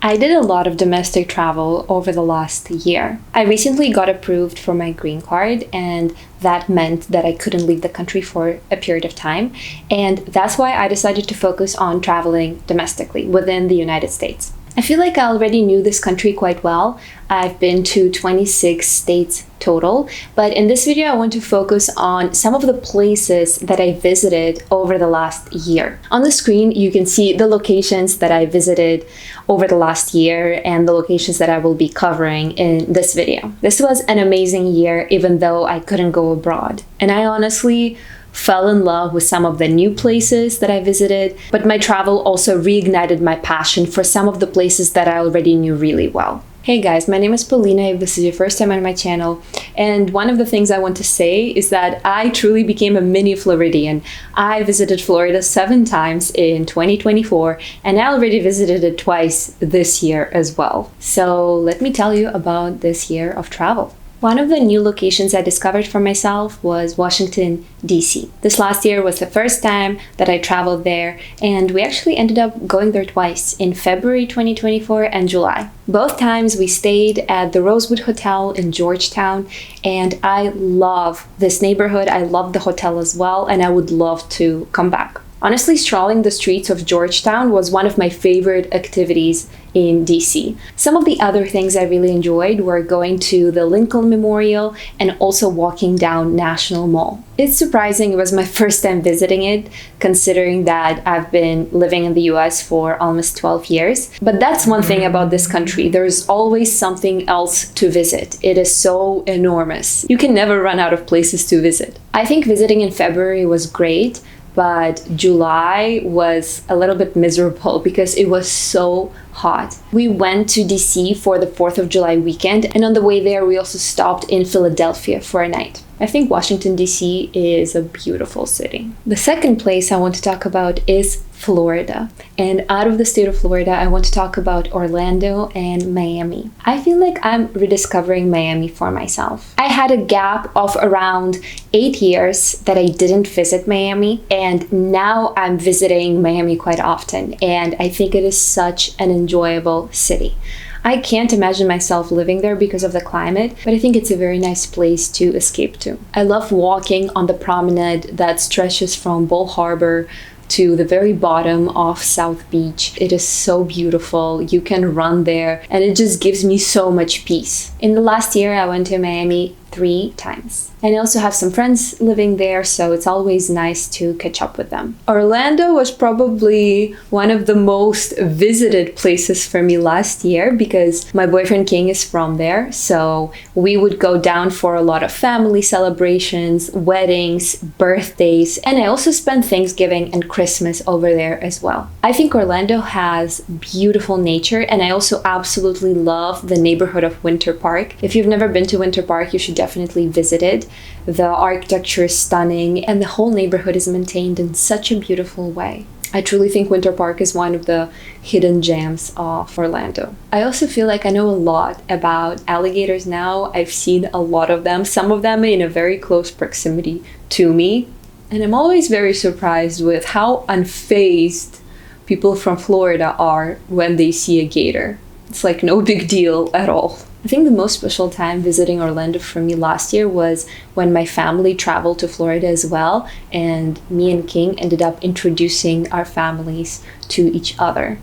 I did a lot of domestic travel over the last year. I recently got approved for my green card, and that meant that I couldn't leave the country for a period of time. And that's why I decided to focus on traveling domestically within the United States. I feel like I already knew this country quite well. I've been to 26 states total, but in this video I want to focus on some of the places that I visited over the last year. On the screen you can see the locations that I visited over the last year and the locations that I will be covering in this video. This was an amazing year even though I couldn't go abroad, and I honestly fell in love with some of the new places that I visited, but my travel also reignited my passion for some of the places that I already knew really well. Hey guys, my name is Polina if this is your first time on my channel, and one of the things I want to say is that I truly became a mini Floridian. I visited Florida 7 times in 2024, and I already visited it twice this year as well. So let me tell you about this year of travel. One of the new locations I discovered for myself was Washington, D.C. This last year was the first time that I traveled there, and we actually ended up going there twice, in February 2024 and July. Both times we stayed at the Rosewood Hotel in Georgetown, and I love this neighborhood. I love the hotel as well, and I would love to come back. Honestly, strolling the streets of Georgetown was one of my favorite activities in DC. Some of the other things I really enjoyed were going to the Lincoln Memorial and also walking down National Mall. It's surprising it was my first time visiting it, considering that I've been living in the US for almost 12 years. But that's one thing about this country. There's always something else to visit. It is so enormous. You can never run out of places to visit. I think visiting in February was great, but July was a little bit miserable because it was so hot. We went to DC for the 4th of July weekend, and on the way there we also stopped in Philadelphia for a night. I think Washington, D.C. is a beautiful city. The second place I want to talk about is Florida. And out of the state of Florida, I want to talk about Orlando and Miami. I feel like I'm rediscovering Miami for myself. I had a gap of around 8 years that I didn't visit Miami, and now I'm visiting Miami quite often, and I think it is such an enjoyable city. I can't imagine myself living there because of the climate, but I think it's a very nice place to escape to. I love walking on the promenade that stretches from Bal Harbour to the very bottom of South Beach. It is so beautiful. You can run there, and it just gives me so much peace. In the last year, I went to Miami 3 times. And I also have some friends living there, so it's always nice to catch up with them. Orlando was probably one of the most visited places for me last year because my boyfriend King is from there, so we would go down for a lot of family celebrations, weddings, birthdays, and I also spent Thanksgiving and Christmas over there as well. I think Orlando has beautiful nature, and I also absolutely love the neighborhood of Winter Park. If you've never been to Winter Park, you should definitely visit it. The architecture is stunning, and the whole neighborhood is maintained in such a beautiful way. I truly think Winter Park is one of the hidden gems of Orlando. I also feel like I know a lot about alligators now. I've seen a lot of them, some of them in a very close proximity to me, and I'm always very surprised with how unfazed people from Florida are when they see a gator. It's like no big deal at all. I think the most special time visiting Orlando for me last year was when my family traveled to Florida as well, and me and King ended up introducing our families to each other.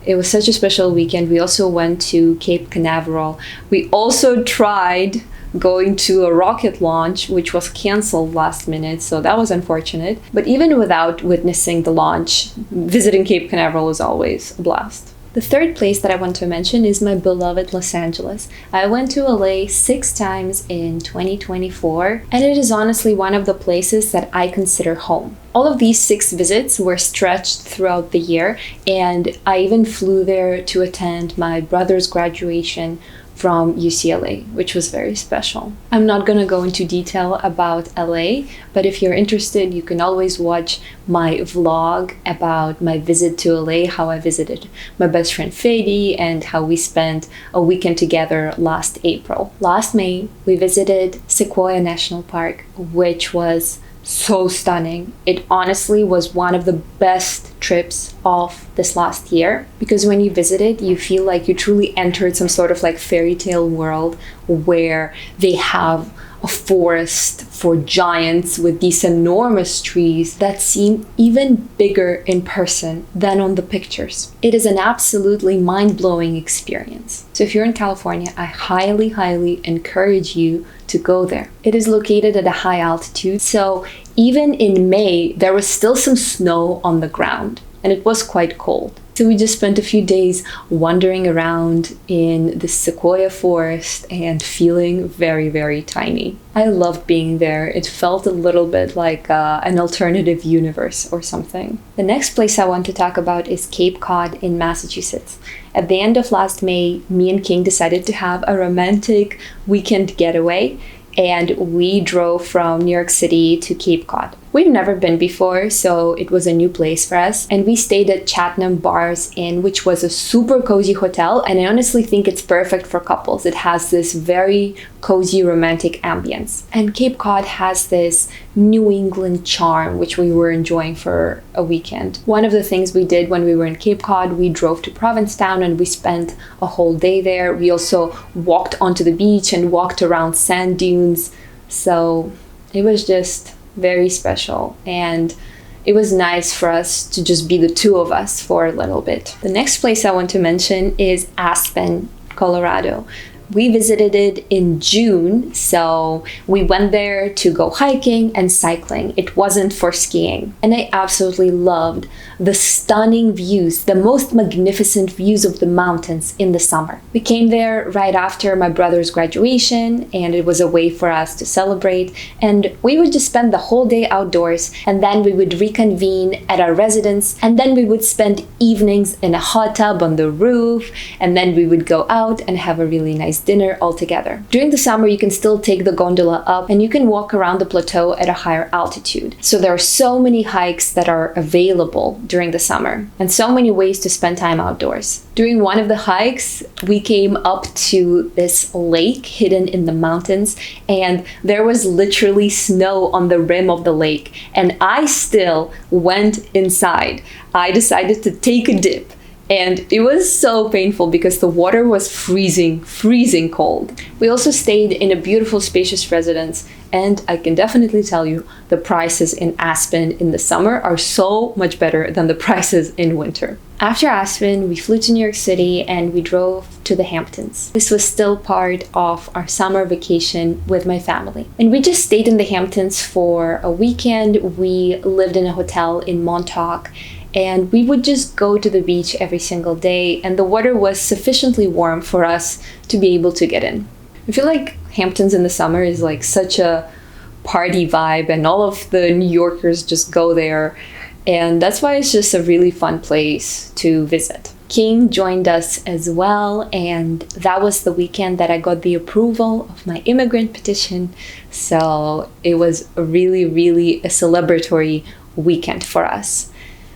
It was such a special weekend. We also went to Cape Canaveral. We also tried going to a rocket launch, which was canceled last minute, so that was unfortunate. But even without witnessing the launch, visiting Cape Canaveral was always a blast. The third place that I want to mention is my beloved Los Angeles. I went to LA 6 times in 2024, and it is honestly one of the places that I consider home. All of these 6 visits were stretched throughout the year, and I even flew there to attend my brother's graduation from UCLA, which was very special. I'm not gonna go into detail about LA, but if you're interested, you can always watch my vlog about my visit to LA, how I visited my best friend Fady, and how we spent a weekend together last April. Last May, we visited Sequoia National Park, which was so stunning. It honestly was one of the best trips of this last year, because when you visit it, you feel like you truly entered some sort of like fairy tale world where they have a forest for giants with these enormous trees that seem even bigger in person than on the pictures. It is an absolutely mind-blowing experience. So if you're in California, I highly, highly encourage you to go there. It is located at a high altitude, so even in May, there was still some snow on the ground, and it was quite cold. So we just spent a few days wandering around in the Sequoia forest and feeling very, very tiny. I loved being there. It felt a little bit like an alternative universe or something. The next place I want to talk about is Cape Cod in Massachusetts. At the end of last May, me and King decided to have a romantic weekend getaway, and we drove from New York City to Cape Cod. We've never been before, so it was a new place for us. And we stayed at Chatham Bars Inn, which was a super cozy hotel. And I honestly think it's perfect for couples. It has this very cozy, romantic ambience. And Cape Cod has this New England charm, which we were enjoying for a weekend. One of the things we did when we were in Cape Cod, we drove to Provincetown and we spent a whole day there. We also walked onto the beach and walked around sand dunes. So it was just very special, and it was nice for us to just be the two of us for a little bit. The next place I want to mention is Aspen, Colorado. We visited it in June, so we went there to go hiking and cycling. It wasn't for skiing. And I absolutely loved the stunning views, the most magnificent views of the mountains in the summer. We came there right after my brother's graduation, and it was a way for us to celebrate. And we would just spend the whole day outdoors, and then we would reconvene at our residence, and then we would spend evenings in a hot tub on the roof, and then we would go out and have a really nice dinner all together. During the summer, you can still take the gondola up and you can walk around the plateau at a higher altitude. So there are so many hikes that are available during the summer and so many ways to spend time outdoors. During one of the hikes, we came up to this lake hidden in the mountains, and there was literally snow on the rim of the lake, and I still went inside. I decided to take a dip. And it was so painful because the water was freezing cold. We also stayed in a beautiful, spacious residence, and I can definitely tell you the prices in Aspen in the summer are so much better than the prices in winter. After Aspen, we flew to New York City and we drove to the Hamptons. This was still part of our summer vacation with my family. And we just stayed in the Hamptons for a weekend. We lived in a hotel in Montauk, and we would just go to the beach every single day, and the water was sufficiently warm for us to be able to get in. I feel like Hamptons in the summer is like such a party vibe, and all of the New Yorkers just go there, and that's why it's just a really fun place to visit. King joined us as well, and that was the weekend that I got the approval of my immigrant petition, so it was really a celebratory weekend for us.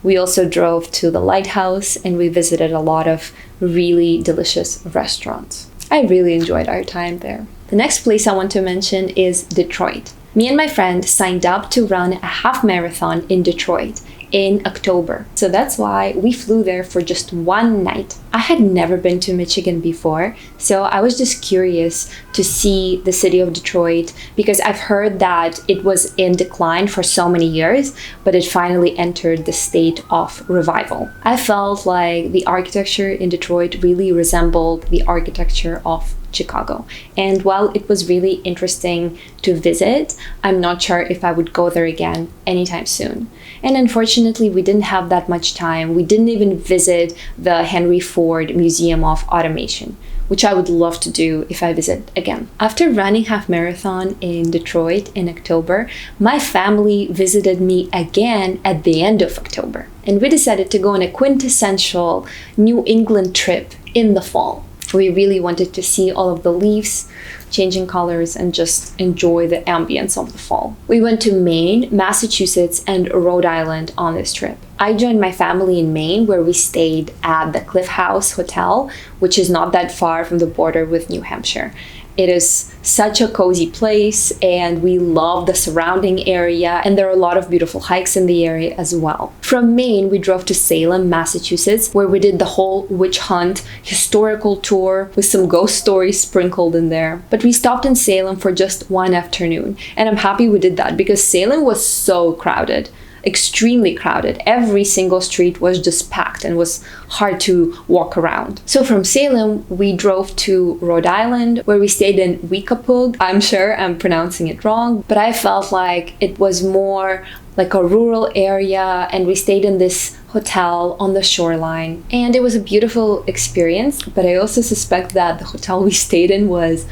We also drove to the lighthouse and we visited a lot of really delicious restaurants. I really enjoyed our time there. The next place I want to mention is Detroit. Me and my friend signed up to run a half marathon in Detroit in October. So that's why we flew there for just one night. I had never been to Michigan before, so I was just curious to see the city of Detroit because I've heard that it was in decline for so many years, but it finally entered the state of revival. I felt like the architecture in Detroit really resembled the architecture of Chicago. And while it was really interesting to visit, I'm not sure if I would go there again anytime soon. And unfortunately, we didn't have that much time. We didn't even visit the Henry Ford Museum of Automation, which I would love to do if I visit again. After running half marathon in Detroit in October, my family visited me again at the end of October. And we decided to go on a quintessential New England trip in the fall. We really wanted to see all of the leaves changing colors and just enjoy the ambience of the fall. We went to Maine, Massachusetts, and Rhode Island on this trip. I joined my family in Maine, where we stayed at the Cliff House Hotel, which is not that far from the border with New Hampshire. It is such a cozy place, and we love the surrounding area, and there are a lot of beautiful hikes in the area as well. From Maine, we drove to Salem, Massachusetts, where we did the whole witch hunt historical tour with some ghost stories sprinkled in there. But we stopped in Salem for just one afternoon, and I'm happy we did that because Salem was so crowded. Extremely crowded. Every single street was just packed and was hard to walk around. So from Salem, we drove to Rhode Island, where we stayed in Weekapoog. I'm sure I'm pronouncing it wrong, but I felt like it was more like a rural area, and we stayed in this hotel on the shoreline, and it was a beautiful experience. But I also suspect that the hotel we stayed in was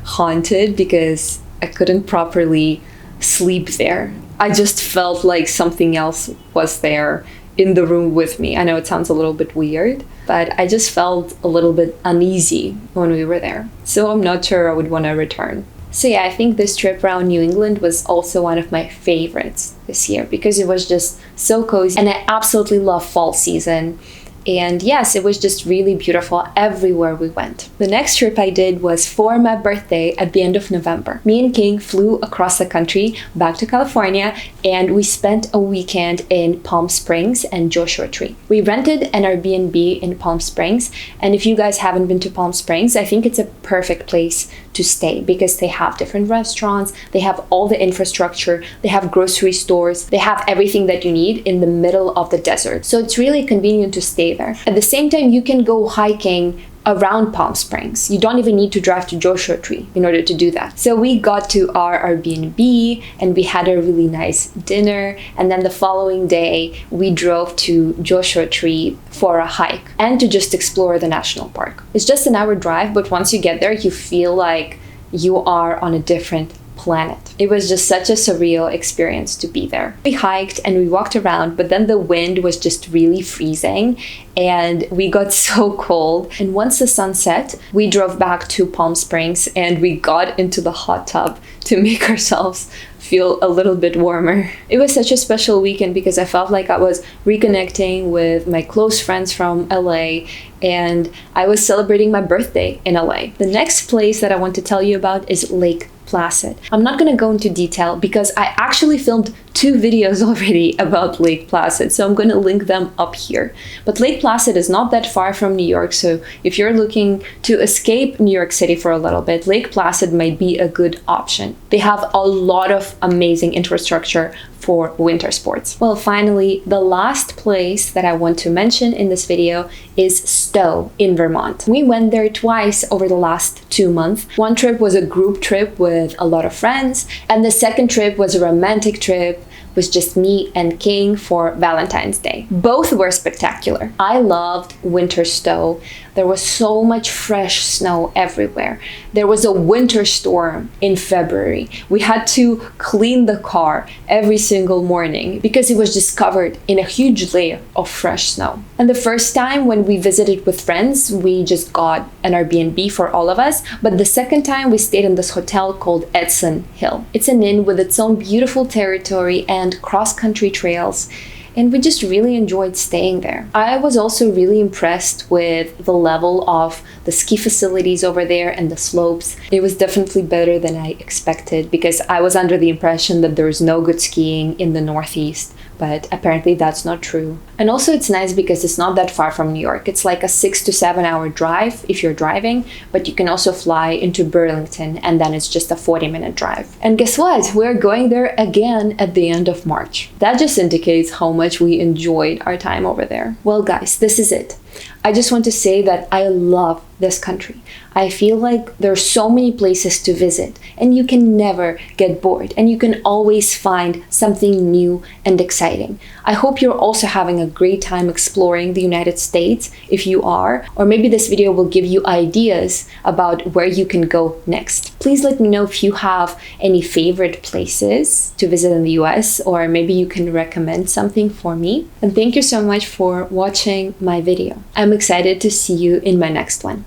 haunted because I couldn't properly sleep there. I just felt like something else was there in the room with me. I know it sounds a little bit weird, but I just felt a little bit uneasy when we were there. So I'm not sure I would want to return. So yeah, I think this trip around New England was also one of my favorites this year because it was just so cozy, and I absolutely love fall season. And yes, it was just really beautiful everywhere we went. The next trip I did was for my birthday at the end of November. Me and King flew across the country back to California, and we spent a weekend in Palm Springs and Joshua Tree. We rented an Airbnb in Palm Springs, and if you guys haven't been to Palm Springs, I think it's a perfect place to stay because they have different restaurants, they have all the infrastructure, they have grocery stores, they have everything that you need in the middle of the desert. So it's really convenient to stay there. At the same time, you can go hiking around Palm Springs. You don't even need to drive to Joshua Tree in order to do that. So we got to our Airbnb and we had a really nice dinner, and then the following day we drove to Joshua Tree for a hike and to just explore the national park. It's just an hour drive, but once you get there you feel like you are on a different planet. It was just such a surreal experience to be there. We hiked and we walked around, but then the wind was just really freezing and we got so cold. And once the sun set, we drove back to Palm Springs and we got into the hot tub to make ourselves feel a little bit warmer. It was such a special weekend because I felt like I was reconnecting with my close friends from LA, and I was celebrating my birthday in LA. The next place that I want to tell you about is Lake Placid. I'm not going to go into detail because I actually filmed 2 videos already about Lake Placid, so I'm going to link them up here. But Lake Placid is not that far from New York, so if you're looking to escape New York City for a little bit, Lake Placid might be a good option. They have a lot of amazing infrastructure for winter sports. Well, finally, the last place that I want to mention in this video is Stowe in Vermont. We went there twice over the last 2 months. One trip was a group trip with a lot of friends, and the second trip was a romantic trip with just me and King for Valentine's Day. Both were spectacular. I loved winter Stowe. There was so much fresh snow everywhere. There was a winter storm in February. We had to clean the car every single morning because it was just covered in a huge layer of fresh snow. And the first time when we visited with friends, we just got an Airbnb for all of us. But the second time we stayed in this hotel called Edson Hill. It's an inn with its own beautiful territory and cross-country trails, and we just really enjoyed staying there. I was also really impressed with the level of the ski facilities over there and the slopes. It was definitely better than I expected because I was under the impression that there's no good skiing in the Northeast, but apparently that's not true. And also it's nice because it's not that far from New York. It's like a 6 to 7 hour drive if you're driving, but you can also fly into Burlington and then it's just a 40-minute drive. And guess what? We're going there again at the end of March. That just indicates how much we enjoyed our time over there. Well, guys, this is it. I just want to say that I love this country. I feel like there are so many places to visit and you can never get bored and you can always find something new and exciting. I hope you're also having a great time exploring the United States if you are, or maybe this video will give you ideas about where you can go next. Please let me know if you have any favorite places to visit in the US, or maybe you can recommend something for me. And thank you so much for watching my video. I'm excited to see you in my next one.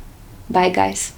Bye, guys.